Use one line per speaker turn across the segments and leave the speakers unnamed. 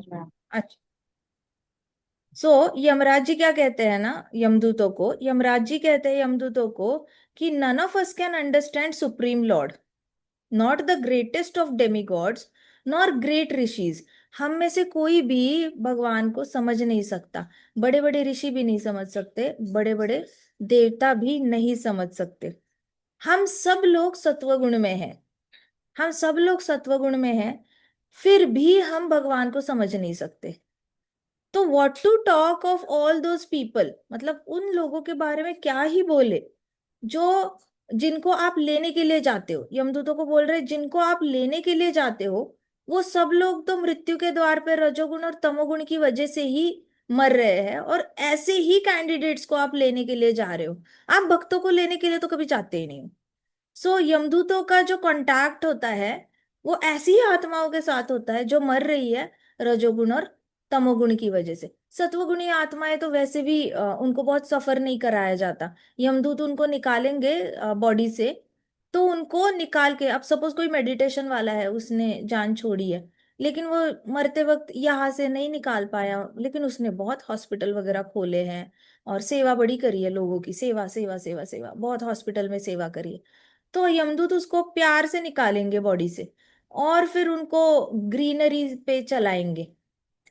समझ में आया।
अच्छा। यमराज जी क्या कहते हैं ना, यमदूतों को, यमराज जी कहते हैं यमदूतों को कि none of us can understand supreme lord, not the greatest of demigods, nor great rishis. हम में से कोई भी भगवान को समझ नहीं सकता। बड़े बड़े ऋषि भी नहीं समझ सकते, बड़े बड़े देवता भी नहीं समझ सकते। हम सब लोग सत्वगुण में हैं, हम सब लोग सत्वगुण में हैं, फिर भी हम भगवान को समझ नहीं सकते। तो what to talk of all those people, मतलब उन लोगों के बारे में क्या ही बोले जो, जिनको आप लेने के लिए जाते हो। यमदूतों को बोल रहे जिनको आप लेने के लिए जाते हो, वो सब लोग तो मृत्यु के द्वार पर रजोगुण और तमोगुण की वजह से ही मर रहे हैं, और ऐसे ही कैंडिडेट्स को आप लेने के लिए जा रहे हो। आप भक्तों को लेने के लिए तो कभी जाते ही नहीं हो। यमदूतों का जो कांटेक्ट होता है वो ऐसी ही आत्माओं के साथ होता है जो मर रही है रजोगुण और तमोगुण की वजह से। सत्वगुणी आत्माएं तो वैसे भी उनको बहुत सफर नहीं कराया जाता। यमदूत उनको निकालेंगे बॉडी से, तो उनको निकाल के, अब सपोज कोई मेडिटेशन वाला है, उसने जान छोड़ी है, लेकिन वो मरते वक्त यहाँ से नहीं निकाल पाया, लेकिन उसने बहुत हॉस्पिटल वगैरह खोले हैं और सेवा बड़ी करी है, लोगों की सेवा सेवा सेवा सेवा, बहुत हॉस्पिटल में सेवा करी है। तो यमदूत उसको प्यार से निकालेंगे बॉडी से, और फिर उनको ग्रीनरी पे चलाएंगे,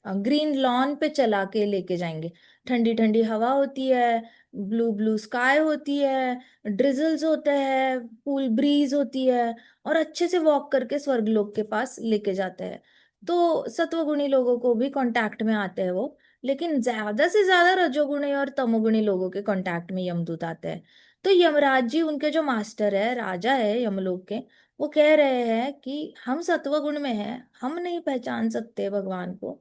ग्रीन लॉन पे चला के लेके जाएंगे। ठंडी ठंडी हवा होती है, ब्लू ब्लू स्काई होती है, ड्रिजल्स होते हैं, कूल ब्रीज होती है, और अच्छे से वॉक करके स्वर्गलोक के पास लेके जाते हैं। तो सत्वगुणी लोगों को भी कांटेक्ट में आते हैं वो, लेकिन ज्यादा से ज्यादा रजोगुणी और तमोगुणी लोगों के कांटेक्ट में यमदूत आते हैं। तो यमराज जी, उनके जो मास्टर है, राजा है यमलोक के, वो कह रहे हैं कि हम सत्वगुण में हैं, हम नहीं पहचान सकते भगवान को।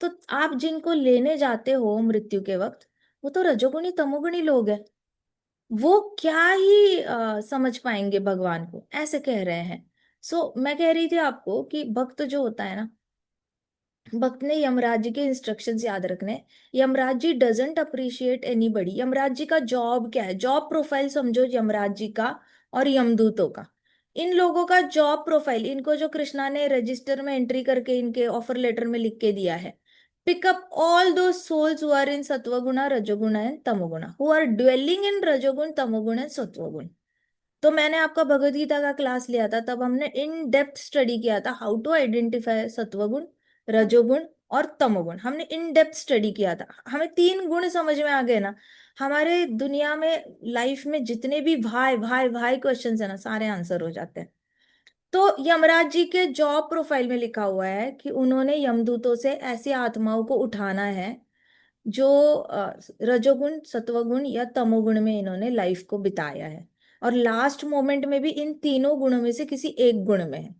तो आप जिनको लेने जाते हो मृत्यु के वक्त, वो तो रजोगुणी तमोगुणी लोग हैं, वो क्या ही समझ पाएंगे भगवान को, ऐसे कह रहे हैं। मैं कह रही थी आपको कि भक्त जो होता है ना, भक्त ने यमराज जी के इंस्ट्रक्शंस याद रखने हैं। Yamraj ji doesn't appreciate anybody. Yamraj ji का जॉब क्या है, जॉब प्रोफाइल समझो यमराज जी का और यमदूतों का। इन लोगों का जॉब प्रोफाइल, इनको जो कृष्णा ने रजिस्टर में एंट्री करके इनके ऑफर लेटर में लिख के दिया है, पिकअप ऑल दो सोल्स हु आर इन सत्वगुणा रजोगुणा एंड तमोगुणा, हु आर ड्वेलिंग इन रजोगुण तमोगुण एंड सत्वगुण। तो मैंने आपका भगवत गीता का क्लास लिया था, तब हमने इन डेप्थ स्टडी किया था हाउ टू आइडेंटिफाई सत्वगुण, रजोगुण और तमोगुण। हमने इन डेप्थ स्टडी किया था, हमें तीन गुण समझ में आ गए ना। हमारे दुनिया में, लाइफ में जितने भी भाई भाई भाई क्वेश्चंस है ना, सारे आंसर हो जाते हैं। तो यमराज जी के जॉब प्रोफाइल में लिखा हुआ है कि उन्होंने यमदूतों से ऐसी आत्माओं को उठाना है जो रजोगुण सत्वगुण या तमोगुण में इन्होंने लाइफ को बिताया है, और लास्ट मोमेंट में भी इन तीनों गुणों में से किसी एक गुण में है।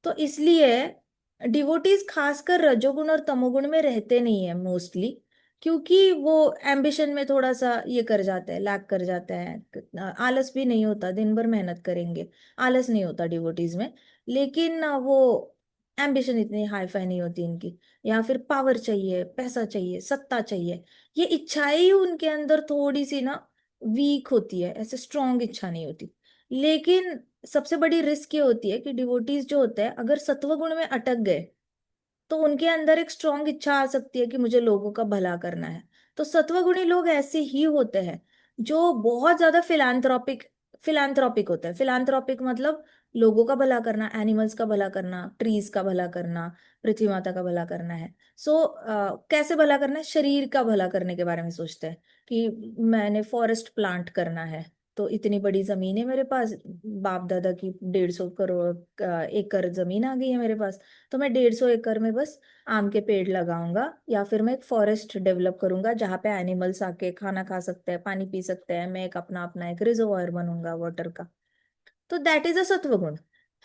तो इसलिए डिवोटीज खासकर रजोगुण और तमोगुण में रहते नहीं है मोस्टली, क्योंकि वो एम्बिशन में थोड़ा सा ये कर जाते हैं, लैक कर जाते हैं। आलस भी नहीं होता, दिन भर मेहनत करेंगे, आलस नहीं होता डिवोटीज में। लेकिन वो एम्बिशन इतनी हाई फाई नहीं होती इनकी, या फिर पावर चाहिए, पैसा चाहिए, सत्ता चाहिए, ये इच्छाएं ही उनके अंदर थोड़ी सी ना वीक होती है, ऐसे स्ट्रांग इच्छा नहीं होती। लेकिन सबसे बड़ी रिस्क ये होती है कि डिवोटीज जो होते हैं, अगर सत्वगुण में अटक गए, तो उनके अंदर एक स्ट्रांग इच्छा आ सकती है कि मुझे लोगों का भला करना है। तो सत्वगुणी लोग ऐसे ही होते हैं जो बहुत ज्यादा फिलांथ्रोपिक, फिलांथ्रोपिक होता है। फिलांथ्रोपिक मतलब लोगों का भला करना, एनिमल्स का भला करना, ट्रीज का भला करना, पृथ्वी माता का भला करना है। कैसे भला करना है, शरीर का भला करने के बारे में सोचते हैं कि मैंने फॉरेस्ट प्लांट करना है, तो इतनी बड़ी जमीन है मेरे पास, बाप दादा की 150 करोड़ एकड़ जमीन आ गई है मेरे पास, तो मैं 150 एकड़ में बस आम के पेड़ लगाऊंगा, या फिर मैं एक फॉरेस्ट डेवलप करूंगा जहाँ पे एनिमल्स आके खाना खा सकते हैं, पानी पी सकते हैं, मैं एक अपना अपना एक रिजर्वायर बनूंगा वाटर का। तो दैट इज अ सत्वगुण।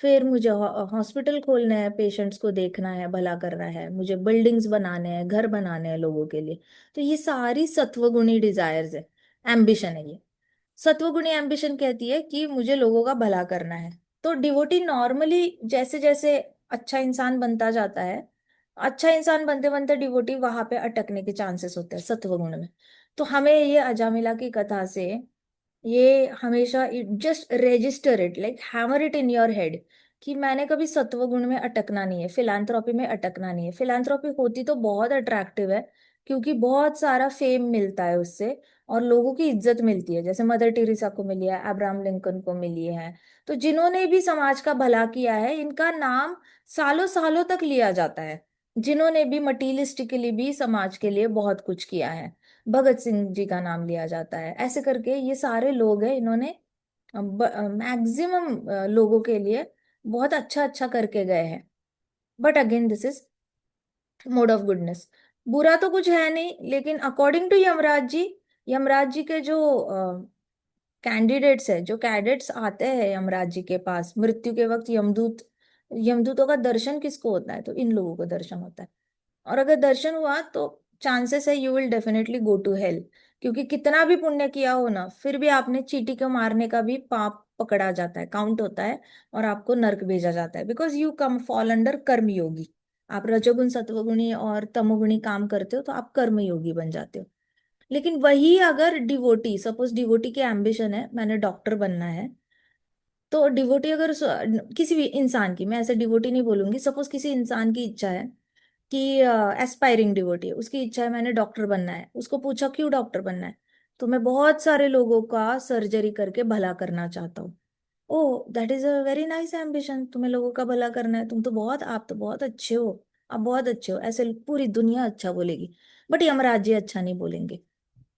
फिर मुझे हॉस्पिटल खोलना है, पेशेंट्स को देखना है, भला करना है, मुझे बिल्डिंग्स बनाने हैं, घर बनाने हैं लोगों के लिए। तो ये सारी सत्वगुणी डिजायर्स है, एम्बिशन है ये। सत्वगुणी एम्बिशन कहती है कि मुझे लोगों का भला करना है। तो डिवोटी नॉर्मली जैसे जैसे अच्छा इंसान बनता जाता है, अच्छा इंसान बनते बनते डिवोटी वहां पे अटकने के चांसेस होते हैं सत्वगुण में। तो हमें ये अजामिला की कथा से, ये हमेशा just register it, like hammer it in your head, कि मैंने कभी सत्व गुण में अटकना नहीं है, फिलांथ्रोपी में अटकना नहीं है। फिलांथ्रोपी होती तो बहुत अट्रैक्टिव है, क्योंकि बहुत सारा फेम मिलता है उससे और लोगों की इज्जत मिलती है, जैसे मदर टेरेसा को मिली है, अब्राहम लिंकन को मिली है। तो जिन्होंने भी समाज का भला किया है, इनका नाम सालों सालों तक लिया जाता है। जिन्होंने भी मटीरियलिस्टिकली भी समाज के लिए बहुत कुछ किया है, भगत सिंह जी का नाम लिया जाता है। ऐसे करके ये सारे लोग हैं, इन्होंने मैक्सिमम लोगों के लिए बहुत अच्छा अच्छा करके गए हैं। But again this is mode of goodness. बुरा तो कुछ है नहीं, लेकिन अकॉर्डिंग टू यमराज जी, यमराज जी के जो कैंडिडेट्स है, जो कैडेट्स आते हैं यमराज जी के पास मृत्यु के वक्त, यमदूत, यमदूतों का दर्शन किसको होता है? तो इन लोगों को दर्शन होता है। और अगर दर्शन हुआ तो चांसेस है you will definitely go to hell, क्योंकि कितना भी पुण्य किया हो ना, फिर भी आपने चींटी को मारने का भी पाप पकड़ा जाता है, काउंट होता है, और आपको नर्क भेजा जाता है, because you come fall under कर्म योगी। आप रजोगुण सत्वगुणी और तमोगुणी काम करते हो तो आप कर्म योगी बन जाते हो। लेकिन वही अगर डिवोटी, सपोज डिवोटी की एम्बिशन है मैंने डॉक्टर बनना है, तो डिवोटी अगर किसी भी इंसान की, मैं ऐसे डिवोटी नहीं बोलूंगी, सपोज किसी इंसान की इच्छा है कि एस्पायरिंग डिवोटी है, उसकी इच्छा है मैंने डॉक्टर बनना है, उसको पूछा क्यों डॉक्टर बनना है, तो मैं बहुत सारे लोगों का सर्जरी करके भला करना चाहता हूँ। Oh that is a very nice ambition, तुम्हें लोगों का भला करना है, तुम तो बहुत, आप तो बहुत अच्छे हो, आप बहुत अच्छे हो, ऐसे पूरी दुनिया अच्छा बोलेगी। बट यमराज जी अच्छा नहीं बोलेंगे।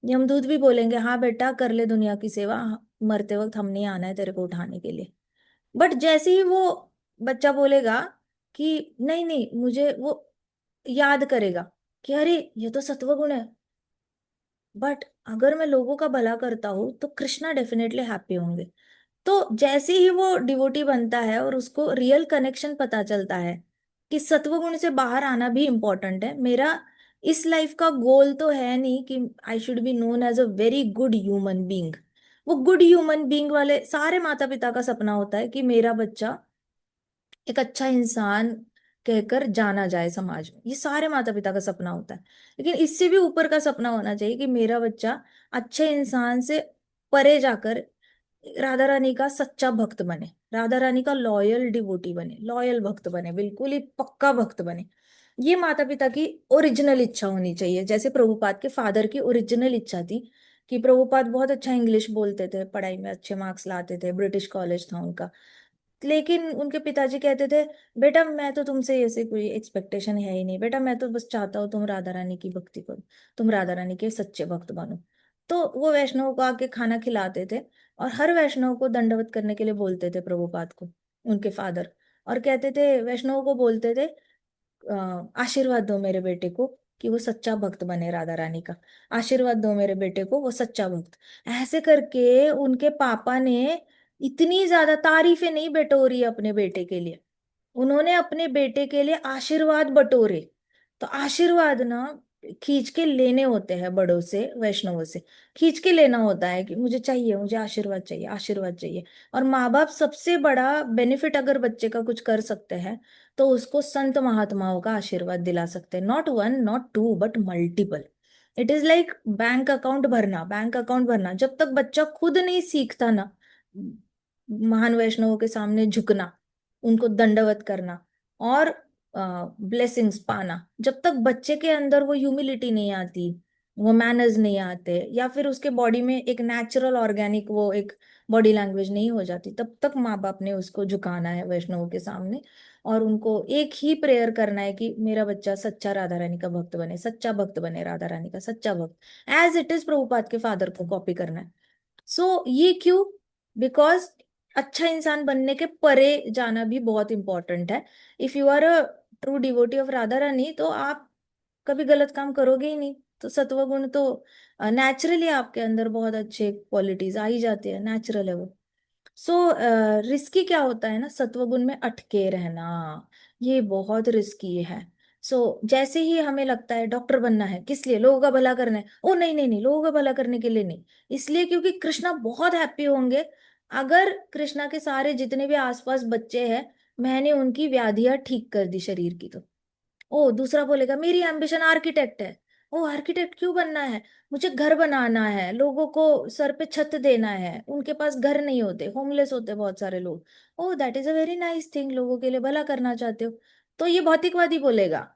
यमदूत भी बोलेंगे हाँ बेटा कर ले दुनिया की सेवा, मरते वक्त हम नहीं आना है तेरे को उठाने के लिए। बट जैसे ही वो बच्चा बोलेगा कि नहीं नहीं मुझे, वो याद करेगा कि अरे ये तो सत्वगुण है, बट अगर मैं लोगों का भला करता हूँ तो कृष्णा डेफिनेटली हैप्पी होंगे। तो जैसे ही वो डिवोटी बनता है और उसको रियल कनेक्शन पता चलता है कि सत्वगुण से बाहर आना भी इम्पोर्टेंट है, मेरा इस लाइफ का गोल तो है नहीं कि I should be known as a very good human being. वो गुड ह्यूमन बीइंग वाले सारे माता पिता का सपना होता है कि मेरा बच्चा एक अच्छा इंसान कहकर जाना जाए समाज में, ये सारे माता पिता का सपना होता है। लेकिन इससे भी ऊपर का सपना होना चाहिए कि मेरा बच्चा अच्छे इंसान से परे जाकर राधा रानी का सच्चा भक्त बने, राधा रानी का लॉयल डिवोटी बने, लॉयल भक्त बने, बिल्कुल ही पक्का भक्त बने। ये माता पिता की ओरिजिनल इच्छा होनी चाहिए। जैसे प्रभुपाद के फादर की ओरिजिनल इच्छा थी कि प्रभुपाद बहुत अच्छा इंग्लिश बोलते थे, पढ़ाई में अच्छे मार्क्स लाते थे, ब्रिटिश कॉलेज था उनका, लेकिन उनके पिताजी कहते थे बेटा मैं तो तुमसे ऐसे कोई एक्सपेक्टेशन है ही नहीं बेटा, मैं तो बस चाहता हूँ तुम राधा रानी की भक्ति करो, तुम राधा रानी के सच्चे भक्त बनो। तो वो वैष्णव को आके खाना खिलाते थे, और हर वैष्णव को दंडवत करने के लिए बोलते थे प्रभुपाद को, उनके फादर, और कहते थे वैष्णव को बोलते थे आशीर्वाद दो मेरे बेटे को कि वो सच्चा भक्त बने राधा रानी का, आशीर्वाद दो मेरे बेटे को वो सच्चा भक्त। ऐसे करके उनके पापा ने इतनी ज्यादा तारीफें नहीं बटोरी अपने बेटे के लिए, उन्होंने अपने बेटे के लिए आशीर्वाद बटोरे। तो आशीर्वाद ना खींच के लेने होते हैं बड़ों से, वैष्णवों से खींच के लेना होता है कि मुझे चाहिए, मुझे आशीर्वाद चाहिए, आशीर्वाद चाहिए। और माँ बाप सबसे बड़ा बेनिफिट अगर बच्चे का कुछ कर सकते हैं तो उसको संत महात्माओं का आशीर्वाद दिला सकते हैं, not one not two but multiple. It is like bank account भरना, बैंक अकाउंट भरना, जब तक बच्चा खुद नहीं सीखता ना महान वैष्णवों के सामने झुकना, उनको दंडवत करना और ब्लेसिंग्स पाना, जब तक बच्चे के अंदर वो ह्यूमिलिटी नहीं आती, वो मैनर्स नहीं आते, या फिर उसके बॉडी में एक नेचुरल ऑर्गेनिक वो एक बॉडी लैंग्वेज नहीं हो जाती, तब तक माँ बाप ने उसको झुकाना है वैष्णवों के सामने। और उनको एक ही प्रेयर करना है कि मेरा बच्चा सच्चा राधा रानी का भक्त बने, सच्चा भक्त बने राधा रानी का, सच्चा भक्त, एज इट इज प्रभुपाद के फादर को कॉपी करना है। सो ये क्यों? बिकॉज अच्छा इंसान बनने के परे जाना भी बहुत इंपॉर्टेंट है। If you are a true devotee of Radha Rani तो आप कभी गलत काम करोगे ही नहीं। तो सत्वगुण तो नेचुरली आपके अंदर बहुत अच्छे क्वालिटीज आ ही जाती है, नेचुरल है वो। सो रिस्की क्या होता है ना, सत्वगुण में अटके रहना, ये बहुत रिस्की है। जैसे ही हमें लगता है डॉक्टर बनना है, किस लिए? लोगों का भला करना है। ओ नहीं नहीं नहीं, लोगों का भला करने के लिए नहीं, इसलिए क्योंकि कृष्णा बहुत हैप्पी होंगे अगर कृष्णा के सारे जितने भी आसपास बच्चे हैं मैंने उनकी व्याधियां ठीक कर दी शरीर की। तो ओ दूसरा बोलेगा मेरी एम्बिशन आर्किटेक्ट है, ओ आर्किटेक्ट क्यों बनना है? मुझे घर बनाना है, लोगों को सर पे छत देना है, उनके पास घर नहीं होते, होमलेस होते बहुत सारे लोग। Oh that is a very nice thing, लोगों के लिए भला करना चाहते हो। तो ये भौतिकवादी बोलेगा।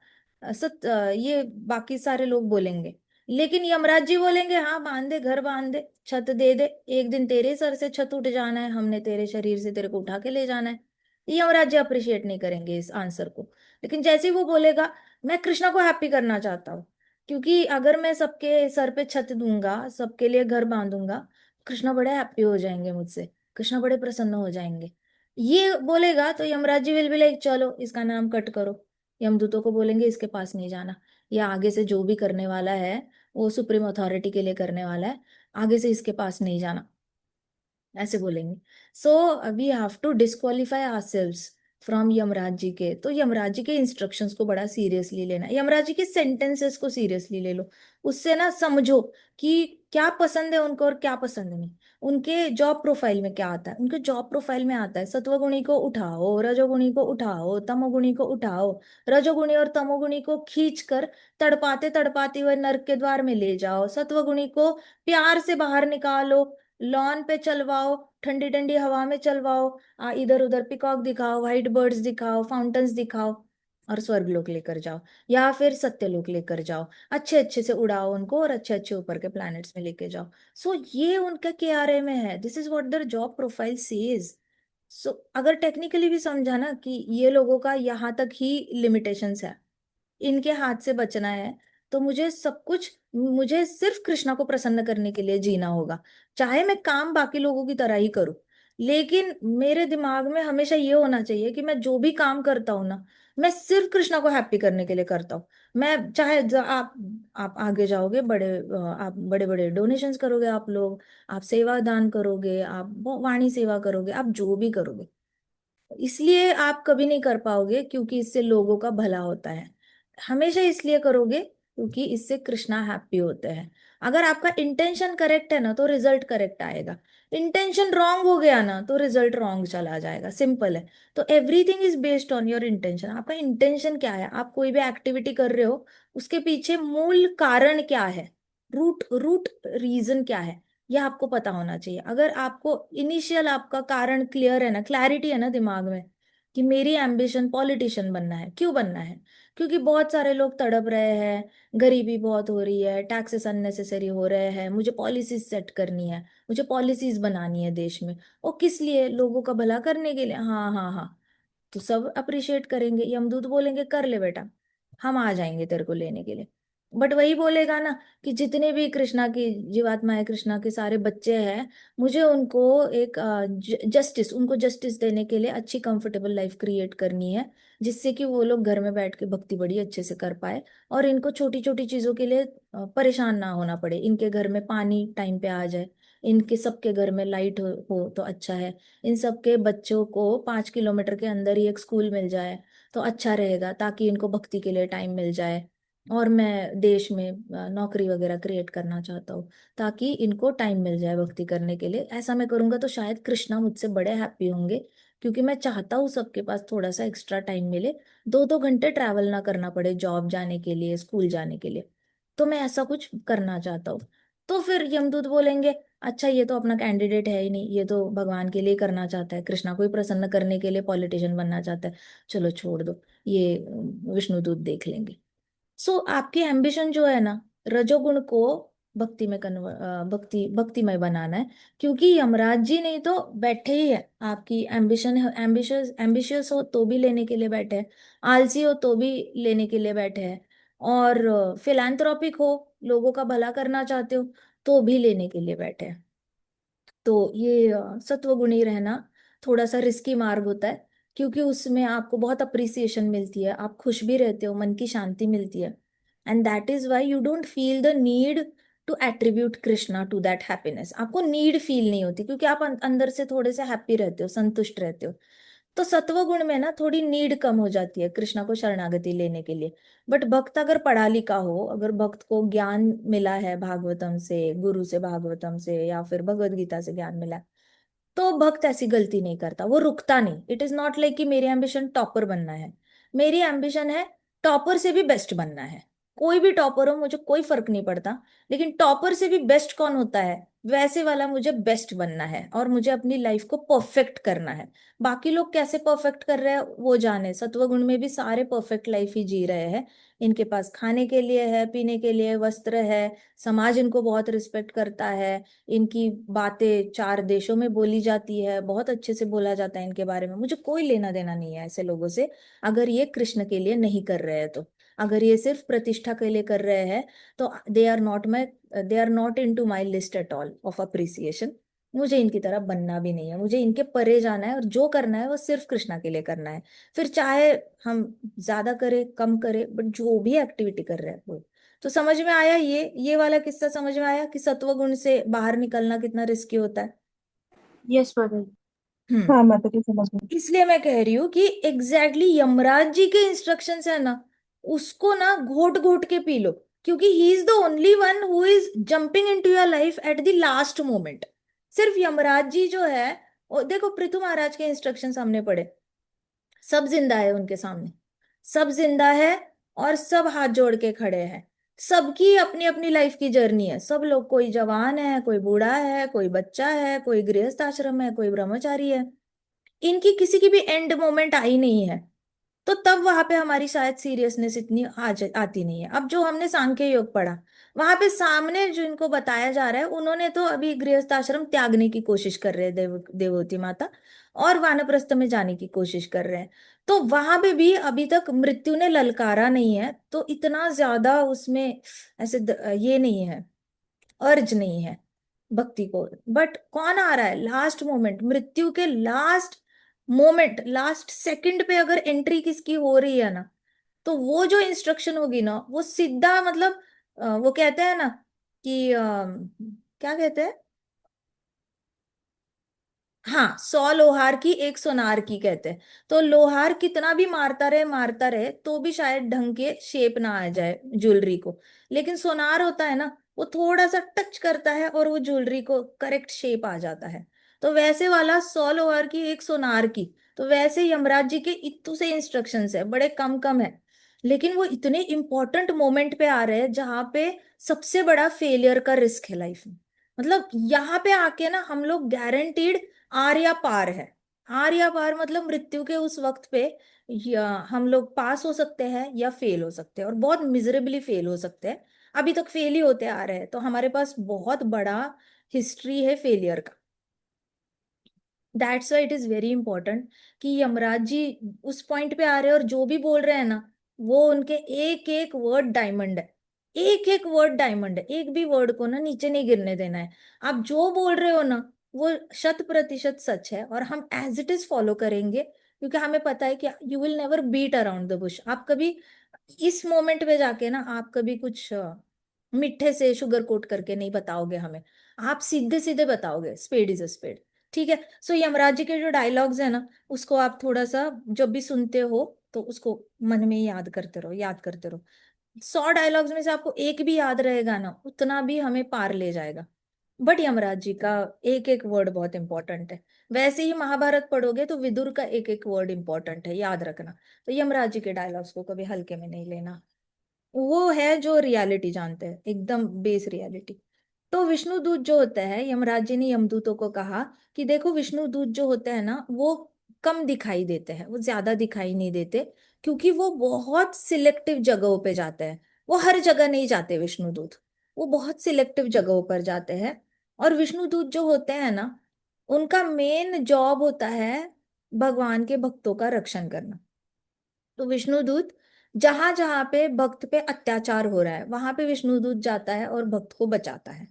ये बाकी सारे लोग बोलेंगे। लेकिन यमराज जी बोलेंगे हाँ बांध दे, घर बांध दे, छत दे दे, एक दिन तेरे सर से छत उठ जाना है, हमने तेरे शरीर से तेरे को उठा के ले जाना है। यमराज जी अप्रिशिएट नहीं करेंगे इस आंसर को। लेकिन जैसे ही वो बोलेगा मैं कृष्णा को हैप्पी करना चाहता हूँ, क्योंकि अगर मैं सबके सर पे छत दूंगा, सबके लिए घर बांधूंगा, कृष्णा बड़े हैप्पी हो जाएंगे मुझसे, कृष्णा बड़े प्रसन्न हो जाएंगे, ये बोलेगा। तो Yamraj ji will be like चलो इसका नाम कट करो। यमदूतों को बोलेंगे इसके पास नहीं जाना, या आगे से जो भी करने वाला है वो सुप्रीम अथॉरिटी के लिए करने वाला है, आगे से इसके पास नहीं जाना, ऐसे बोलेंगे। So we have to disqualify ourselves from Yamraj ji के। तो यमराज जी के इंस्ट्रक्शंस को बड़ा सीरियसली लेना, यमराज जी के सेंटेंसेस को सीरियसली ले लो। उससे ना समझो कि क्या पसंद है उनको और क्या पसंद नहीं। उनके जॉब प्रोफाइल में क्या आता है? उनके जॉब प्रोफाइल में आता है सत्वगुणी को उठाओ, रजोगुणी को उठाओ, तमोगुणी को उठाओ, रजोगुणी और तमोगुणी को खींच कर तड़पाते तड़पाते हुए नर्क के द्वार में ले जाओ, सत्वगुणी को प्यार से बाहर निकालो, लॉन पे चलवाओ, ठंडी ठंडी हवा में चलवाओ, इधर उधर पिकॉक दिखाओ, व्हाइट बर्ड्स दिखाओ, फाउंटेन्स दिखाओ, और स्वर्गलोक लेकर जाओ, या फिर सत्यलोक लेकर जाओ, अच्छे अच्छे से उड़ाओ उनको और अच्छे अच्छे ऊपर के प्लैनेट्स में लेके जाओ। सो ये उनका केआरए में है, this is what their job profile says. So अगर टेक्निकली भी समझा ना कि ये लोगों का यहाँ तक ही लिमिटेशंस है, इनके हाथ से बचना है, तो मुझे सब कुछ, मुझे सिर्फ कृष्णा को प्रसन्न करने के लिए जीना होगा। चाहे मैं काम बाकी लोगों की तरह ही करूं, लेकिन मेरे दिमाग में हमेशा ये होना चाहिए कि मैं जो भी काम करता हूं ना, मैं सिर्फ कृष्णा को हैप्पी करने के लिए करता हूँ। मैं चाहे आप आगे जाओगे, आप बड़े बड़े डोनेशंस करोगे, आप लोग, आप सेवा दान करोगे, आप वाणी सेवा करोगे, आप जो भी करोगे, इसलिए आप कभी नहीं कर पाओगे क्योंकि इससे लोगों का भला होता है। हमेशा इसलिए करोगे क्योंकि इससे कृष्णा हैप्पी होते हैं। अगर आपका इंटेंशन करेक्ट है ना तो रिजल्ट करेक्ट आएगा। इंटेंशन रॉन्ग हो गया ना तो रिजल्ट रॉन्ग चला जाएगा, सिंपल है। तो everything is based on your intention. आपका इंटेंशन क्या है? आप कोई भी एक्टिविटी कर रहे हो, उसके पीछे मूल कारण क्या है, रूट रूट रीजन क्या है, यह आपको पता होना चाहिए। अगर आपको इनिशियल आपका कारण क्लियर है ना, क्लैरिटी है ना दिमाग में कि मेरी एम्बिशन पॉलिटिशियन बनना है, क्यों बनना है? क्योंकि बहुत सारे लोग तड़प रहे हैं, गरीबी बहुत हो रही है, टैक्सेस अननेसेसरी हो रहे हैं, मुझे पॉलिसीज सेट करनी है, मुझे पॉलिसीज बनानी है देश में। वो किस लिए? लोगों का भला करने के लिए। हाँ हाँ हाँ, तो सब अप्रिशिएट करेंगे, यमदूत बोलेंगे कर ले बेटा, हम आ जाएंगे तेरे को लेने के लिए। बट वही बोलेगा ना कि जितने भी कृष्णा की जीवात्मा है, कृष्णा के सारे बच्चे हैं, मुझे उनको एक जस्टिस, उनको जस्टिस देने के लिए अच्छी कंफर्टेबल लाइफ क्रिएट करनी है, जिससे कि वो लोग घर में बैठ के भक्ति बड़ी अच्छे से कर पाए, और इनको छोटी छोटी चीजों के लिए परेशान ना होना पड़े। इनके घर में पानी टाइम पे आ जाए, इनके सबके घर में लाइट हो तो अच्छा है, इन सबके बच्चों को 5 किलोमीटर के अंदर ही एक स्कूल मिल जाए तो अच्छा रहेगा, ताकि इनको भक्ति के लिए टाइम मिल जाए। और मैं देश में नौकरी वगैरह क्रिएट करना चाहता हूँ, ताकि इनको टाइम मिल जाए भक्ति करने के लिए। ऐसा मैं करूंगा तो शायद कृष्णा मुझसे बड़े हैप्पी होंगे, क्योंकि मैं चाहता हूँ सबके पास थोड़ा सा एक्स्ट्रा टाइम मिले, 2-2 घंटे ट्रैवल ना करना पड़े जॉब जाने के लिए, स्कूल जाने के लिए। तो मैं ऐसा कुछ करना चाहता हूँ। तो फिर यमदूत बोलेंगे अच्छा ये तो अपना कैंडिडेट है ही नहीं, ये तो भगवान के लिए करना चाहता है, कृष्णा को ही प्रसन्न करने के लिए पॉलिटिशियन बनना चाहता है, चलो छोड़ दो, ये विष्णुदूत देख लेंगे। सो आपकी एम्बिशन जो है ना, रजोगुण को भक्तिमय बनाना है। क्योंकि यमराज जी नहीं तो बैठे ही है, आपकी एम्बिशन, एम्बिशियस एम्बिशियस हो तो भी लेने के लिए बैठे हैं, आलसी हो तो भी लेने के लिए बैठे हैं, और फिलैंथ्रोपिक हो, लोगों का भला करना चाहते हो तो भी लेने के लिए बैठे हैं। तो ये सत्वगुणी रहना थोड़ा सा रिस्की मार्ग होता है, क्योंकि उसमें आपको बहुत अप्रिसिएशन मिलती है, आप खुश भी रहते हो, मन की शांति मिलती है। And that is why you don't feel the need to attribute Krishna to that happiness. आपको नीड फील नहीं होती, क्योंकि आप अंदर से थोड़े से हैप्पी रहते हो, संतुष्ट रहते हो। तो सत्वगुण में ना थोड़ी नीड कम हो जाती है कृष्णा को शरणागति लेने के लिए। बट भक्त अगर पढ़ा लिखा हो, अगर भक्त को ज्ञान मिला है भागवतम से, गुरु से भागवतम से, या फिर भगवत गीता से ज्ञान मिला है, तो भक्त ऐसी गलती नहीं करता, वो रुकता नहीं। इट इज नॉट लाइक कि मेरी एम्बिशन टॉपर बनना है, मेरी एम्बिशन है टॉपर से भी बेस्ट बनना है। कोई भी टॉपर हो, मुझे कोई फर्क नहीं पड़ता, लेकिन टॉपर से भी बेस्ट कौन होता है, वैसे वाला मुझे बेस्ट बनना है और मुझे अपनी लाइफ को परफेक्ट करना है। बाकी लोग कैसे परफेक्ट कर रहे हैं वो जाने, सत्वगुण में भी सारे परफेक्ट लाइफ ही जी रहे हैं। इनके पास खाने के लिए है, पीने के लिए वस्त्र है, समाज इनको बहुत रिस्पेक्ट करता है, इनकी बातें 4 देशों में बोली जाती है, बहुत अच्छे से बोला जाता है इनके बारे में। मुझे कोई लेना देना नहीं है ऐसे लोगों से, अगर ये कृष्ण के लिए नहीं कर रहे हैं तो। अगर ये सिर्फ प्रतिष्ठा के लिए कर रहे हैं तो they are not into my list at all of appreciation. मुझे इनकी तरह बनना भी नहीं है, मुझे इनके परे जाना है, और जो करना है वो सिर्फ कृष्णा के लिए करना है। फिर चाहे हम ज्यादा करें कम करें, बट जो भी एक्टिविटी कर रहे हैं वो। तो समझ में आया, ये वाला किस्सा समझ में आया कि सत्वगुण से बाहर निकलना कितना रिस्की होता है।
यस माता जी।
हम्म।
हाँ माता जी, समझ गई।
इसलिए मैं कह रही हूँ कि एग्जैक्टली यमराज जी के इंस्ट्रक्शंस है ना, उसको ना घोट घोट के पी लो, क्योंकि he is the only one who is jumping into your life at the last moment. सिर्फ यमराज जी जो है, और देखो पृथु महाराज के इंस्ट्रक्शंस हमने पढ़े, सब जिंदा है उनके सामने, सब जिंदा है, और सब हाथ जोड़ के खड़े हैं। सबकी अपनी अपनी लाइफ की जर्नी है, सब लोग, कोई जवान है, कोई बूढ़ा है, कोई बच्चा है, कोई गृहस्थ आश्रम है, कोई ब्रह्मचारी है। इनकी किसी की भी एंड मोमेंट आई नहीं है। तो तब वहां पे हमारी शायद सीरियसनेस इतनी आती नहीं है। अब जो हमने सांख्य योग पढ़ा, वहां पे सामने जो इनको बताया जा रहा है, उन्होंने तो अभी गृहस्थ आश्रम त्यागने की कोशिश कर रहे हैं, देववती माता, और वानप्रस्थ में जाने की कोशिश कर रहे हैं। तो वहां पे भी अभी तक मृत्यु ने ललकारा नहीं है, तो इतना ज्यादा उसमें ऐसे ये नहीं है, अर्ज नहीं है भक्ति को। बट कौन आ रहा है लास्ट मोमेंट, मृत्यु के लास्ट मोमेंट, लास्ट सेकंड पे अगर एंट्री किसकी हो रही है ना, तो वो जो इंस्ट्रक्शन होगी ना वो सीधा मतलब वो कहते हैं ना कि क्या कहते हैं, हाँ, 100 लोहार की एक सोनार की कहते हैं। तो लोहार कितना भी मारता रहे तो भी शायद ढंग के शेप ना आ जाए ज्वेलरी को, लेकिन सोनार होता है ना, वो थोड़ा सा टच करता है और वो ज्वेलरी को करेक्ट शेप आ जाता है। तो वैसे वाला 100 लोहार की एक सोनार की, तो वैसे यमराज जी के इतू से इंस्ट्रक्शंस है, बड़े कम कम है, लेकिन वो इतने इंपॉर्टेंट मोमेंट पे आ रहे हैं जहां पे सबसे बड़ा फेलियर का रिस्क है लाइफ में। मतलब यहाँ पे आके ना हम लोग गारंटीड आर्या पार है। आर्या पार मतलब मृत्यु के उस वक्त पे या हम लोग पास हो सकते हैं या फेल हो सकते हैं, और बहुत मिजरेबली फेल हो सकते हैं। अभी तक फेल ही होते आ रहे हैं, तो हमारे पास बहुत बड़ा हिस्ट्री है फेलियर का। That's why it is very important कि यमराज जी उस पॉइंट पे आ रहे हैं, और जो भी बोल रहे हैं ना, वो उनके एक एक वर्ड डायमंड है। एक एक वर्ड डायमंड है, एक भी वर्ड को ना नीचे नहीं गिरने देना है। आप जो बोल रहे हो ना, वो 100% सच है, और हम एज इट इज फॉलो करेंगे, क्योंकि हमें पता है कि you will never beat around the bush. आप कभी इस मोमेंट पे जाके ना, आप कभी कुछ मीठे से शुगर कोट करके नहीं बताओगे हमें, आप सीधे सीधे बताओगे, स्पेड इज अ स्पेड। ठीक है। सो यमराज जी के जो डायलॉग्स है ना, उसको आप थोड़ा सा जब भी सुनते हो तो उसको मन में ही याद करते रहो, याद करते रहो। 100 डायलॉग्स में से आपको एक भी याद रहेगा ना, उतना भी हमें पार ले जाएगा। बट यमराज जी का एक एक वर्ड बहुत इंपॉर्टेंट है। वैसे ही महाभारत पढ़ोगे तो विदुर का एक एक वर्ड इंपॉर्टेंट है, याद रखना। तो यमराज जी के डायलॉग्स को कभी हल्के में नहीं लेना। वो है जो रियलिटी जानते हैं, एकदम बेस रियलिटी। तो विष्णुदूत जो होता है, यमराज जी ने यमदूतों को कहा कि देखो विष्णुदूत जो होते हैं ना, वो कम दिखाई देते हैं, वो ज्यादा दिखाई नहीं देते, क्योंकि वो बहुत सिलेक्टिव जगहों पे जाते हैं। वो हर जगह नहीं जाते विष्णुदूत, वो बहुत सिलेक्टिव जगहों पर जाते हैं। और विष्णुदूत जो होते हैं ना, उनका मेन जॉब होता है भगवान के भक्तों का रक्षण करना। तो विष्णुदूत जहां जहां पे भक्त पे अत्याचार हो रहा है, वहां पे विष्णुदूत जाता है और भक्त को बचाता है।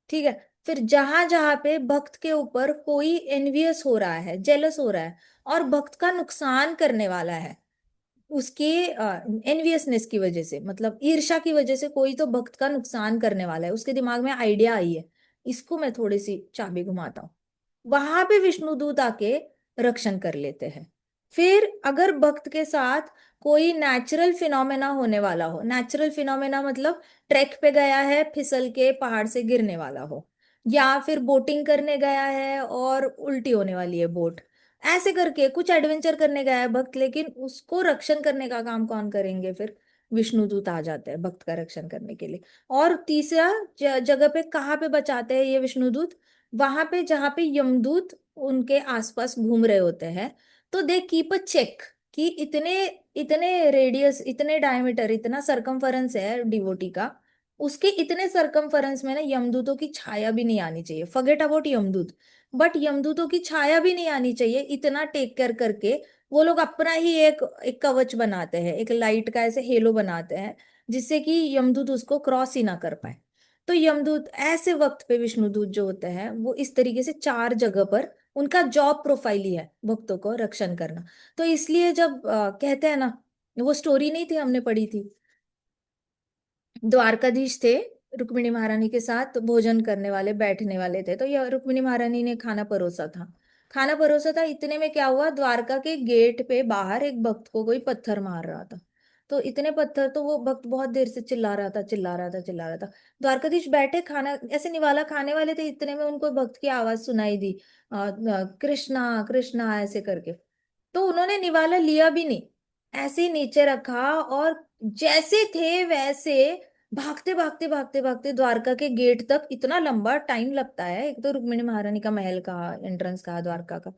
ठीक है। फिर जहां जहां पे भक्त के ऊपर कोई एनवियस हो रहा है, जेलस हो रहा है, और भक्त का नुकसान करने वाला है, उसकी एनवियसनेस की वजह से, मतलब ईर्ष्या की वजह से, कोई तो भक्त का नुकसान करने वाला है, उसके दिमाग में आइडिया आई है, इसको मैं थोड़ी सी चाबी घुमाता हूँ, वहां पे विष्णुदूत आके रक्षण कर लेते हैं। फिर अगर भक्त के साथ कोई नेचुरल फिनोमेना होने वाला हो, नेचुरल फिनोमेना मतलब ट्रैक पे गया है, फिसल के पहाड़ से गिरने वाला हो, या फिर बोटिंग करने गया है और उल्टी होने वाली है बोट, ऐसे करके कुछ एडवेंचर करने गया है भक्त, लेकिन उसको रक्षण करने का काम कौन करेंगे फिर, विष्णुदूत आ जाते हैं भक्त का रक्षण करने के लिए। और तीसरा जगह पे कहाँ पे बचाते हैं ये विष्णुदूत? वहां पे जहाँ पे यमदूत उनके आसपास घूम रहे होते हैं। तो दे कीप अ चेक कि इतने इतने रेडियस, इतने डायमीटर, इतना सरकमफेरेंस है डिवोटी का, उसके इतने सरकमफेरेंस में ना यमदूतों की छाया भी नहीं आनी चाहिए। फॉरगेट अबाउट यमदूत, बट यमदूतों की छाया भी नहीं आनी चाहिए। इतना टेक केयर करके वो लोग अपना ही एक एक कवच बनाते हैं, एक लाइट का ऐसे हेलो बनाते हैं, जिससे कि यमदूत उसको क्रॉस ही ना कर पाए। तो यमदूत ऐसे वक्त पे विष्णुदूत जो होते हैं वो इस तरीके से चार जगह पर, उनका जॉब प्रोफाइल ही है भक्तों को रक्षण करना। तो इसलिए जब कहते हैं ना, वो स्टोरी नहीं थी हमने पढ़ी थी, द्वारकाधीश थे, रुक्मिणी महारानी के साथ भोजन करने वाले, बैठने वाले थे। तो यह रुक्मिणी महारानी ने खाना परोसा था। खाना परोसा था, इतने में क्या हुआ, द्वारका के गेट पे बाहर एक भक्त को कोई पत्थर मार रहा था। तो इतने पत्थर, तो वो भक्त बहुत देर से चिल्ला रहा था, चिल्ला रहा था, चिल्ला रहा था। द्वारकाधीश बैठे खाना ऐसे निवाला खाने वाले थे, इतने में उनको भक्त की आवाज सुनाई दी, कृष्णा कृष्णा ऐसे करके। तो उन्होंने निवाला लिया भी नहीं, ऐसे ही नीचे रखा, और जैसे थे वैसे भागते भागते भागते भागते द्वारका के गेट तक। इतना लंबा टाइम लगता है, एक तो रुक्मिणी महारानी का महल का एंट्रेंस का द्वारका का।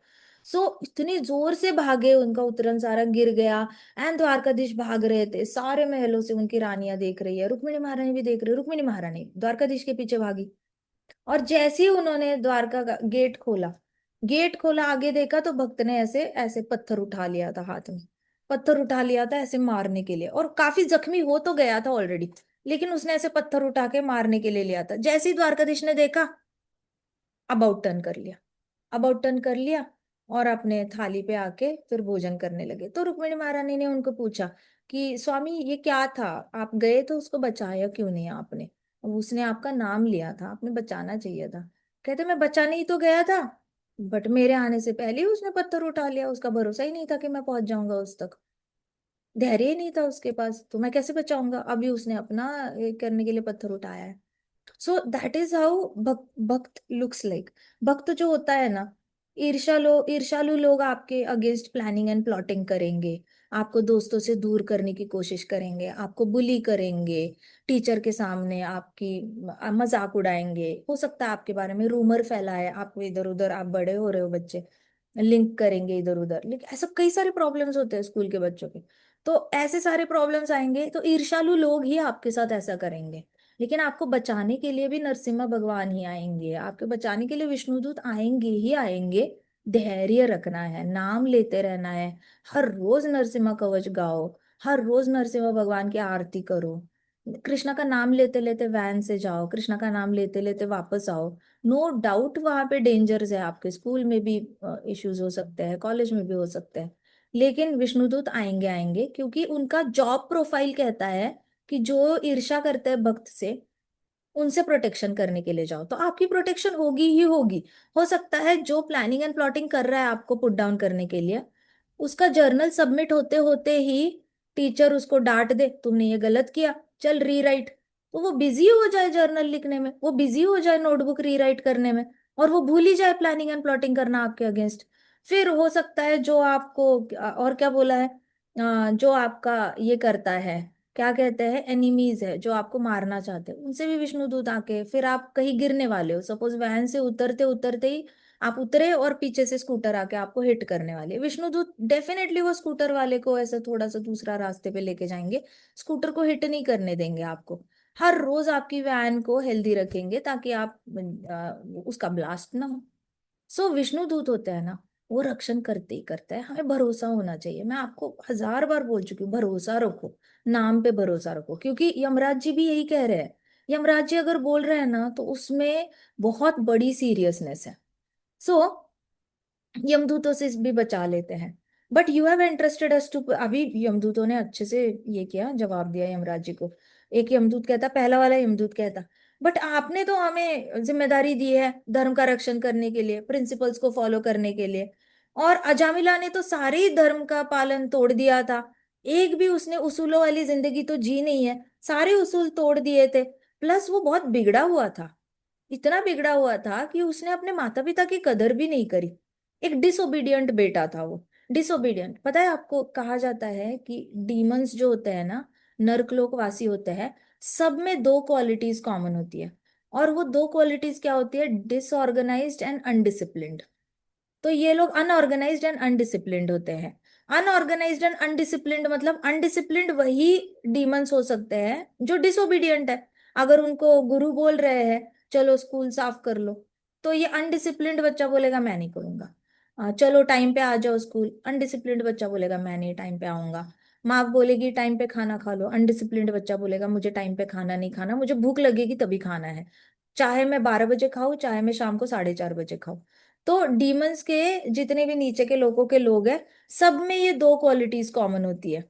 सो इतनी जोर से भागे, उनका उतरन सारा गिर गया। एंड द्वारकाधीश भाग रहे थे, सारे महलों से उनकी रानियां देख रही है, रुक्मिणी महारानी भी देख रही है। रुक्मिणी महारानी द्वारकाधीश के पीछे भागी, और जैसे ही उन्होंने द्वारका का गेट खोला, गेट खोला, आगे देखा तो भक्त ने ऐसे ऐसे पत्थर उठा लिया था हाथ में, पत्थर उठा लिया था ऐसे मारने के लिए। और काफी जख्मी हो तो गया था ऑलरेडी, लेकिन उसने ऐसे पत्थर उठा के मारने के लिए लिया था। जैसे ही द्वारकाधीश ने देखा, अबाउट टर्न कर लिया, अबाउट टर्न कर लिया, और अपने थाली पे आके फिर भोजन करने लगे। तो रुक्मिणी महारानी ने उनको पूछा कि स्वामी ये क्या था, आप गए तो उसको बचाया क्यों नहीं आपने? उसने आपका नाम लिया था, आपने बचाना चाहिए था। कहते मैं बचाने ही तो गया था, बट मेरे आने से पहले ही उसने पत्थर उठा लिया, उसका भरोसा ही नहीं था कि मैं पहुंच जाऊंगा उस तक, धैर्य ही नहीं था उसके पास, तो मैं कैसे बचाऊंगा? अभी उसने अपना ये करने के लिए पत्थर उठाया है। सो दैट इज हाउ भक्त लुक्स लाइक। भक्त जो होता है ना, ईर्ष्यालु लोग आपके अगेंस्ट प्लानिंग एंड प्लॉटिंग करेंगे, आपको दोस्तों से दूर करने की कोशिश करेंगे, आपको बुली करेंगे, टीचर के सामने आपकी मजाक उड़ाएंगे, हो सकता है आपके बारे में रूमर फैलाए, आपको इधर उधर, आप बड़े हो रहे हो बच्चे, लिंक करेंगे इधर उधर। लेकिन ऐसा कई सारे प्रॉब्लम्स होते हैं स्कूल के बच्चों के। तो ऐसे सारे प्रॉब्लम्स आएंगे, तो ईर्ष्यालु लोग ही आपके साथ ऐसा करेंगे। लेकिन आपको बचाने के लिए भी नरसिम्हा भगवान ही आएंगे, आपके बचाने के लिए विष्णुदूत आएंगे ही आएंगे। धैर्य रखना है, नाम लेते रहना है, हर रोज नरसिम्हा कवच गाओ, हर रोज नरसिम्हा भगवान की आरती करो, कृष्णा का नाम लेते लेते वैन से जाओ, कृष्णा का नाम लेते लेते वापस आओ। नो डाउट वहां पे डेंजर्स है, आपके स्कूल में भी इश्यूज हो सकते हैं, कॉलेज में भी हो सकते हैं, लेकिन विष्णुदूत आएंगे आएंगे, क्योंकि उनका जॉब प्रोफाइल कहता है कि जो ईर्ष्या करते हैं भक्त से, उनसे प्रोटेक्शन करने के लिए जाओ, तो आपकी प्रोटेक्शन होगी ही होगी। हो सकता है जो प्लानिंग एंड प्लॉटिंग कर रहा है आपको पुट डाउन करने के लिए, उसका जर्नल सबमिट होते होते ही टीचर उसको डांट दे, तुमने ये गलत किया, चल रीराइट। तो वो बिजी हो जाए जर्नल लिखने में, वो बिजी हो जाए नोटबुक रीराइट करने में, और वो भूल ही जाए प्लानिंग एंड प्लॉटिंग करना आपके अगेंस्ट। फिर हो सकता है जो आपको, और क्या बोला है, जो आपका ये करता है, क्या कहते हैं, एनिमीज है जो आपको मारना चाहते हैं, उनसे भी विष्णुदूत आके, फिर आप कहीं गिरने वाले हो, सपोज वैन से उतरते उतरते ही आप उतरे और पीछे से स्कूटर आके आपको हिट करने वाले, विष्णुदूत डेफिनेटली वो स्कूटर वाले को ऐसे थोड़ा सा दूसरा रास्ते पे लेके जाएंगे, स्कूटर को हिट नहीं करने देंगे आपको। हर रोज आपकी वैन को हेल्दी रखेंगे ताकि आप उसका ब्लास्ट ना हो। सो विष्णु दूत होता है ना, वो रक्षण करते ही करता है, हमें भरोसा होना चाहिए। मैं आपको हजार बार बोल चुकी हूँ, भरोसा रखो, नाम पे भरोसा रखो, क्योंकि यमराज जी भी यही कह रहे हैं। यमराज जी अगर बोल रहे हैं ना, तो उसमें बहुत बड़ी सीरियसनेस है। सो यमदूतों से भी बचा लेते हैं। But you have interested us to, अभी यमदूतों ने अच्छे से ये किया, जवाब दिया यमराज जी को। एक यमदूत कहता, पहला वाला यमदूत कहता, बट आपने तो हमें जिम्मेदारी दी है धर्म का रक्षण करने के लिए, प्रिंसिपल्स को फॉलो करने के लिए, और अजामिला ने तो सारे ही धर्म का पालन तोड़ दिया था, एक भी उसने उसूलों वाली जिंदगी तो जी नहीं है, सारे उसूल तोड़ दिए थे। प्लस वो बहुत बिगड़ा हुआ था, इतना बिगड़ा हुआ था कि उसने अपने माता पिता की कदर भी नहीं करी। एक डिसोबीडियंट बेटा था वो। डिसोबीडियंट, पता है आपको, कहा जाता है कि डीमंस जो होते हैं ना, नर्कलोकवासी होते हैं, सब में दो क्वालिटीज कॉमन होती है। और वो दो क्वालिटीज क्या होती है? Disorganised and undisciplined. तो ये लोग अनऑर्गेनाइज्ड एंड अनडिसिप्लिन्ड होते हैं। अनऑर्गेनाइज्ड एंड अनडिसिप्लिन्ड मतलब अनडिसिप्लिन्ड वही डीमंस हो सकते हैं जो डिसोबीडियंट है। अगर उनको गुरु बोल रहे हैं चलो स्कूल साफ कर लो, तो ये अनडिसिप्लिन्ड बच्चा बोलेगा मैं नहीं करूंगा। चलो टाइम पे आ जाओ स्कूल, अनडिसिप्लिन्ड बच्चा बोलेगा मैं नहीं टाइम पे आऊंगा। माँ बोलेगी टाइम पे खाना खा लो, अनडिसिप्लिन्ड बच्चा बोलेगा मुझे टाइम पे खाना नहीं खाना, मुझे भूख लगेगी तभी खाना है, चाहे मैं 12 बजे खाऊं चाहे मैं शाम को 4:30 बजे खाऊं। तो डीमंस के जितने भी नीचे के लोगों के लोग हैं, सब में ये दो क्वालिटीज कॉमन होती है।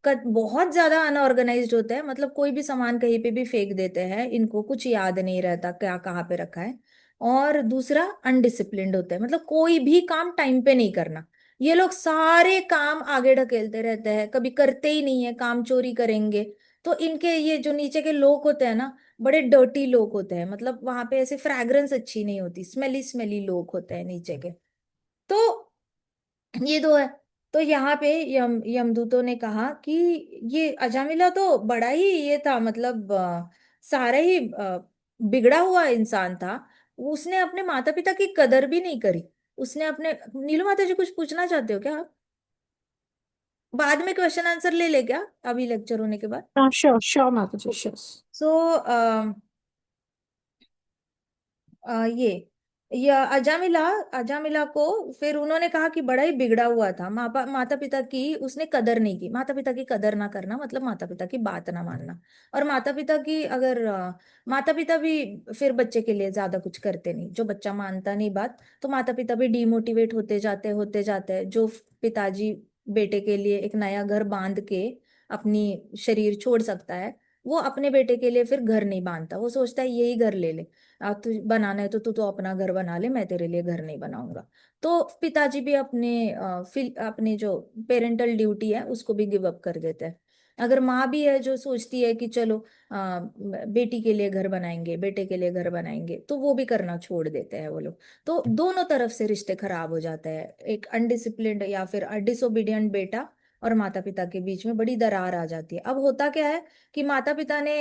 बहुत ज्यादा अनऑर्गेनाइज्ड होते हैं, मतलब कोई भी सामान कहीं पे भी फेंक देते हैं, इनको कुछ याद नहीं रहता क्या कहाँ पे रखा है। और दूसरा अनडिसिप्लिन्ड होते हैं, मतलब कोई भी काम टाइम पे नहीं करना। ये लोग सारे काम आगे ढकेलते रहते हैं, कभी करते ही नहीं है, काम चोरी करेंगे। तो इनके ये जो नीचे के लोग होते हैं ना, बड़े डर्टी लोग होते हैं, मतलब वहां पे ऐसे फ्रैग्रेंस अच्छी नहीं होती, स्मेली स्मेली लोग होते हैं नीचे के। तो ये दो है। तो यहाँ पे यमदूतों ने कहा कि ये अजामिला तो बड़ा ही ये था, मतलब सारा ही बिगड़ा हुआ इंसान था। उसने अपने माता पिता की कदर भी नहीं करी। उसने अपने, नीलू माता जी कुछ पूछना चाहते हो क्या आप? बाद में क्वेश्चन आंसर ले ले क्या, अभी लेक्चर होने के बाद?
Sure, sure, Mataji, sure.
सो ये अजामिला अजामिला को फिर उन्होंने कहा कि बड़ा ही बिगड़ा हुआ था, माता पिता की उसने कदर नहीं की। माता पिता की कदर ना करना मतलब माता पिता की बात ना मानना। और माता पिता की अगर माता पिता भी फिर बच्चे के लिए ज्यादा कुछ करते नहीं, जो बच्चा मानता नहीं बात, तो माता पिता भी डिमोटिवेट होते जाते हैं। जो पिताजी बेटे के लिए एक नया घर बांध के अपनी शरीर छोड़ सकता है, वो अपने बेटे के लिए फिर घर नहीं बांधता। वो सोचता है यही घर ले ले, तू बनाना है तो तू तो अपना घर बना ले, मैं तेरे लिए घर नहीं बनाऊंगा। तो पिताजी भी अपने जो पेरेंटल ड्यूटी है उसको भी गिव अप कर देते हैं। अगर माँ भी है जो सोचती है कि चलो बेटी के लिए घर बनाएंगे, बेटे के लिए घर बनाएंगे, तो वो भी करना छोड़ देते हैं वो लोग। तो दोनों तरफ से रिश्ते खराब हो जाते हैं, एक अनडिसिप्लिन्ड या फिर डिसोबीडियंट बेटा और माता पिता के बीच में बड़ी दरार आ जाती है। अब होता क्या है कि माता पिता ने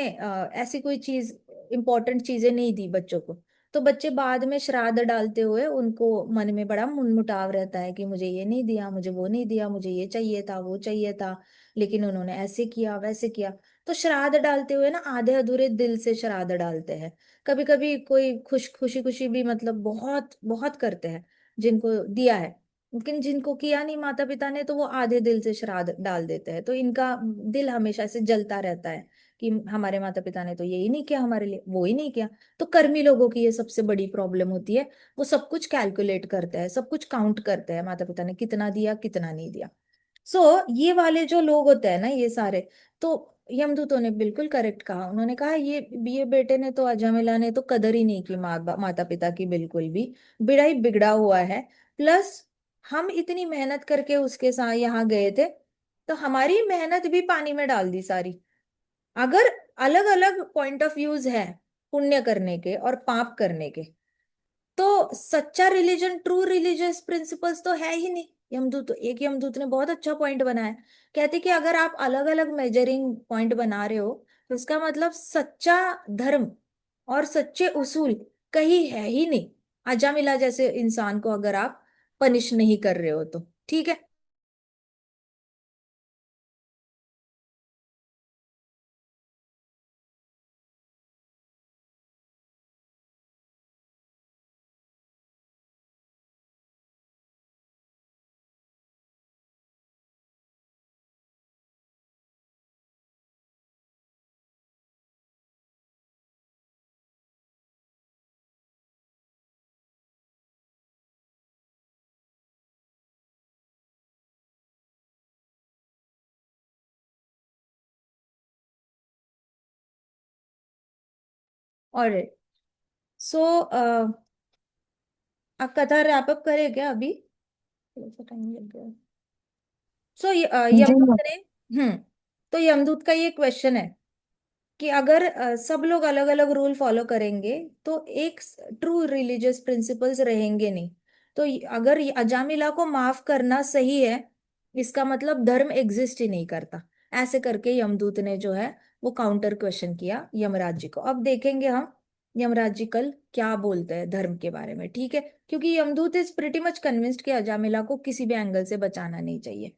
ऐसी कोई चीज, इंपॉर्टेंट चीजें नहीं दी बच्चों को, तो बच्चे बाद में श्राद्ध डालते हुए उनको मन में बड़ा मुनमुटाव रहता है कि मुझे ये नहीं दिया, मुझे वो नहीं दिया, मुझे ये चाहिए था वो चाहिए था, लेकिन उन्होंने ऐसे किया वैसे किया। तो श्राद्ध डालते हुए ना आधे अधूरे दिल से श्राद्ध डालते हैं। कभी कभी कोई खुशी खुशी भी, मतलब बहुत बहुत करते हैं जिनको दिया है, लेकिन जिनको किया नहीं माता पिता ने, तो वो आधे दिल से श्राद्ध डाल देते हैं। तो इनका दिल हमेशा से जलता रहता है कि हमारे माता पिता ने तो यही नहीं किया हमारे लिए, वो ही नहीं किया। तो कर्मी लोगों की ये सबसे बड़ी प्रॉब्लम होती है। वो सब कुछ कैलकुलेट करते हैं, सब कुछ काउंट करते हैं, माता पिता ने कितना दिया कितना नहीं दिया। सो ये वाले जो लोग होते हैं ना ये सारे, तो यमदूतों ने बिल्कुल करेक्ट कहा। उन्होंने कहा ये बेटे ने तो, अजामिला ने तो कदर ही नहीं की माता पिता की बिल्कुल भी, बिड़ा ही बिगड़ा हुआ है। प्लस हम इतनी मेहनत करके उसके साथ यहाँ गए थे, तो हमारी मेहनत भी पानी में डाल दी सारी। अगर अलग अलग पॉइंट ऑफ व्यूज है पुण्य करने के और पाप करने के, तो सच्चा रिलीजन, ट्रू रिलीजियस प्रिंसिपल्स तो है ही नहीं। यमदूत ने बहुत अच्छा पॉइंट बनाया। कहते कि अगर आप अलग अलग मेजरिंग पॉइंट बना रहे हो, तो इसका मतलब सच्चा धर्म और सच्चे उसूल कहीं है ही नहीं। अजामिला जैसे इंसान को अगर आप पनिश नहीं कर रहे हो तो ठीक है। और सो अब कथा रैप अप करें क्या अभी? थोड़ा सा टाइम लग गया। सो
जी
यमदूत ने, तो यमदूत का ये क्वेश्चन है कि अगर सब लोग अलग अलग रूल फॉलो करेंगे तो एक ट्रू रिलीजियस प्रिंसिपल्स रहेंगे नहीं। तो अगर ये अजामिला को माफ करना सही है, इसका मतलब धर्म एग्जिस्ट ही नहीं करता। ऐसे करके यमदूत ने जो है वो काउंटर क्वेश्चन किया यमराज जी को। अब देखेंगे हम यमराज जी कल क्या बोलते हैं धर्म के बारे में, ठीक है, क्योंकि यमदूत इज प्रिटी मच कन्विंस्ड कि अजामिला को किसी भी एंगल से बचाना नहीं चाहिए।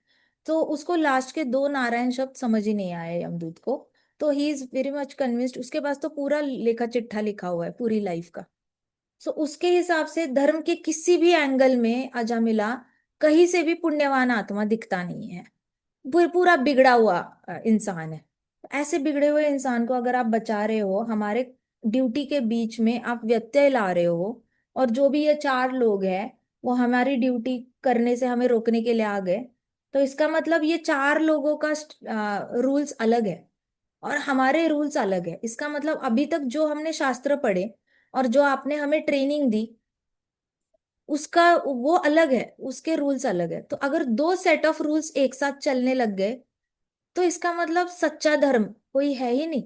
तो उसको लास्ट के दो नारायण शब्द समझ ही नहीं आए यमदूत को, तो he is very much convinced. उसके पास तो पूरा लेखा चिट्ठा लिखा हुआ है पूरी लाइफ का। सो उसके हिसाब से धर्म के किसी भी एंगल में अजामिला कहीं से भी पुण्यवान आत्मा दिखता नहीं है, पूरा बिगड़ा हुआ इंसान है। ऐसे बिगड़े हुए इंसान को अगर आप बचा रहे हो, हमारे ड्यूटी के बीच में आप व्यत्यय ला रहे हो, और जो भी ये चार लोग हैं वो हमारी ड्यूटी करने से हमें रोकने के लिए आ गए, तो इसका मतलब ये चार लोगों का रूल्स अलग है और हमारे रूल्स अलग है। इसका मतलब अभी तक जो हमने शास्त्र पढ़े और जो आपने हमें ट्रेनिंग दी उसका वो अलग है, उसके रूल्स अलग है। तो अगर दो सेट ऑफ रूल्स एक साथ चलने लग गए तो इसका मतलब सच्चा धर्म कोई है ही नहीं,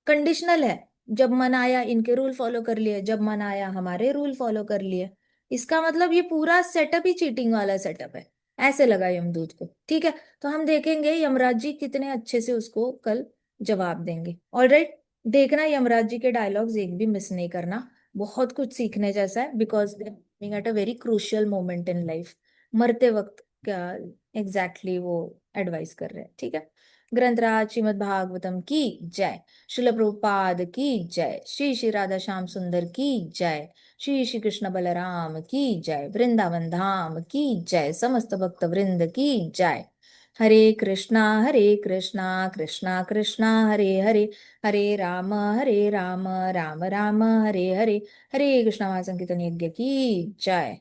कंडीशनल है। जब मन आया इनके रूल फॉलो कर लिए, जब मन आया हमारे रूल फॉलो कर लिए। इसका मतलब ये पूरा सेटअप ही चीटिंग वाला सेटअप है, ऐसे लगा यमदूत को, ठीक है। तो हम देखेंगे यमराज जी कितने अच्छे से उसको कल जवाब देंगे। ऑलराइट, देखना यमराज जी के डायलॉग्स एक भी मिस नहीं करना, बहुत कुछ सीखने जैसा है, because at a very crucial moment in life, मरते वक्त क्या एग्जैक्टली वो एडवाइस कर रहे हैं, ठीक है। ग्रंथराज श्रीमद् भागवतम की जय, शिल प्रभुपाद की जय, श्री श्री राधा श्याम सुंदर की जय, श्री श्री कृष्ण बलराम की जय, वृंदावन धाम की जय, समस्त भक्त वृंद की जय। हरे कृष्णा कृष्णा कृष्णा हरे हरे, हरे राम राम राम हरे हरे, हरे कृष्णा महासंकीर्तन यज्ञ की जय।